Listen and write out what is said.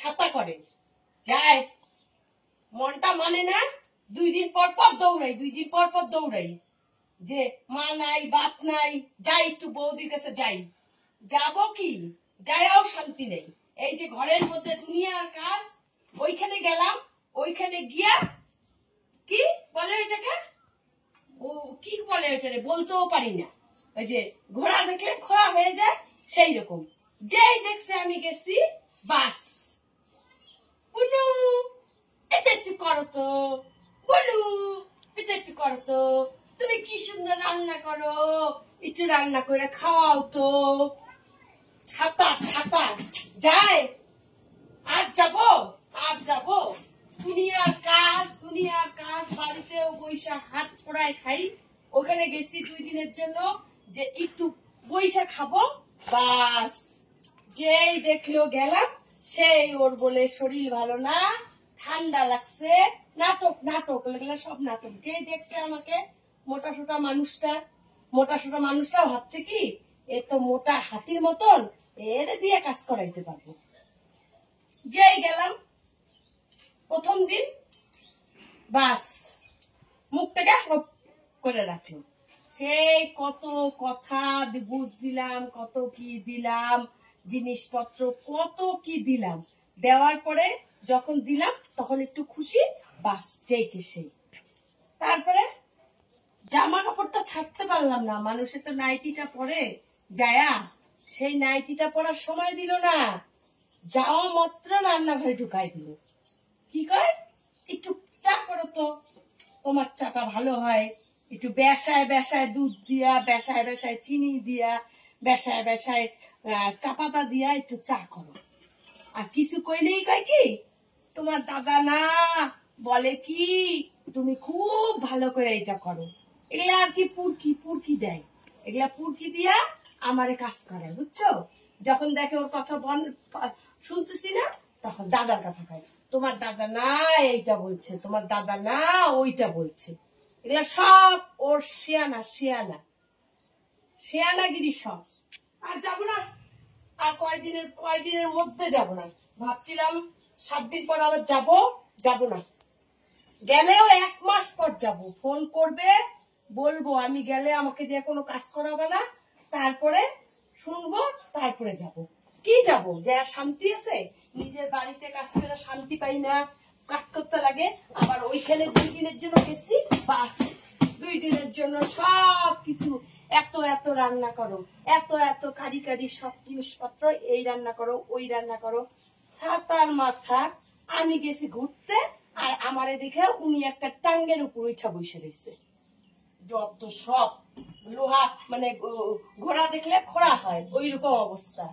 ছাতা করে যায়, মনটা মানে না। 2 দিন পর পর দৌড়াই, 2 দিন পর পর দৌড়াই, যে মা নাই বাপ নাই, যাই একটু বৌদির কাছে যাই। যাবো কি, যাইও শান্তি নেই। এই যে ঘরের মধ্যে দুনিয়ার কাজ, ওইখানে গেলাম, ওইখানে গিয়া কি বলে এটাকে, ও কি বলে ওইটারে বলতেও পারি না। ওই যে ঘোড়া দেখলে খোড়া হয়ে যায়, সেই রকম। যেই দেখছে আমি গেছি, বাস বুনু এটা একটু করো তো, বলু এটা একটু করো তো, তুমি কি সুন্দর রান্না করো, একটু রান্না করে খাওয়াও তো। ছাতা ছাতা যায়, আর যাবো, আর যাবো। দুনিয়ার কাজ, দুনিয়ার কাজ, বাড়িতেও বৈশা হাত পোড়ায় খাই। ওখানে গেছি 2 দিনের জন্য, যে একটু বৈশা খাবো, বাস। যেই দেখলো গেলাম, সেই ওর বলে শরীর ভালো না, ঠান্ডা লাগছে, নাটক নাটক লাগলে সব নাটক। যে দেখছে আমাকে মোটা সোটা মানুষটা, মোটা সোটা মানুষটাও ভাবছে কি এ তো মোটা হাতির মতন, এর দিয়ে কাজ করাইতে পারবো। যেই গেলাম প্রথম দিন, বাস মুখটাকে হপ করে রাখলো। সেই কত কথা বুঝ দিলাম, কত কি দিলাম, জিনিসপত্র কত কি দিলাম। দেওয়ার পরে যখন দিলাম তখন একটু খুশি, বাস যেই কে সেই। তারপরে জামা কাপড়টা ছাড়তে পারলাম না, মানুষের তো নাইটিটা পরে যায়া, সেই নাইটিটা পরার সময় দিল না, যাওয়া মাত্র রান্নাঘরে ঢুকাই দিল। কি কয়, একটু চা করো তো, তোমার চাটা ভালো হয়, একটু বেসায় বেসায় দুধ দিয়া, বেসায় বেসায় চিনি দিয়া, বেসায় বেসায় চা পাতা দিয়া একটু চা করো। আর কিছু কইলেই কয় কি, তোমার দাদা না, বলে কি তুমি খুব ভালো করে এটা করো। এগুলা আর কি পুরকি পুরকি দেয়, এগুলা পুরকি দিয়া আমারে কাজ করে, বুঝছো। যখন দেখে ওর কথা শুনতেছি না, তখন দাদার কথা কয়, তোমার দাদা না এইটা বলছে, তোমার দাদা না ওইটা বলছে। এগুলা সব ওর শিয়ানা শিয়ানা শিয়ানাগিরি সব। আর যাবো না, আর কয়দিনের মধ্যে যাবো না। ভাবছিলাম 7 দিন পর আবার যাবো, যাবো না। গেলেও 1 মাস পর যাবো। ফোন করবে, বলবো আমি গেলে আমাকে দিয়ে কোনো কাজ করাবে না, তারপরে শুনবো, তারপরে যাব। কি যাব, যে শান্তি আছে? নিজের বাড়িতে কাজ করে শান্তি পাই না, কাজ করতে লাগে। আবার ওইখানে 2 দিনের জন্য গেছি, বাস 2 দিনের জন্য সব কিছু, এত এত রান্না করো, এত এত কারি কারি সব জিনিসপত্র, এই রান্না করো ওই রান্না করো। ছাতার মাথা, আমি গেছি ঘুরতে, আর আমারে দেখে উনি একটা টাঙ্গের উপর উঠা বসে রয়েছে। যত সব লোহা, মানে ঘোড়া দেখলে খোড়া হয়, ওই রকম অবস্থা।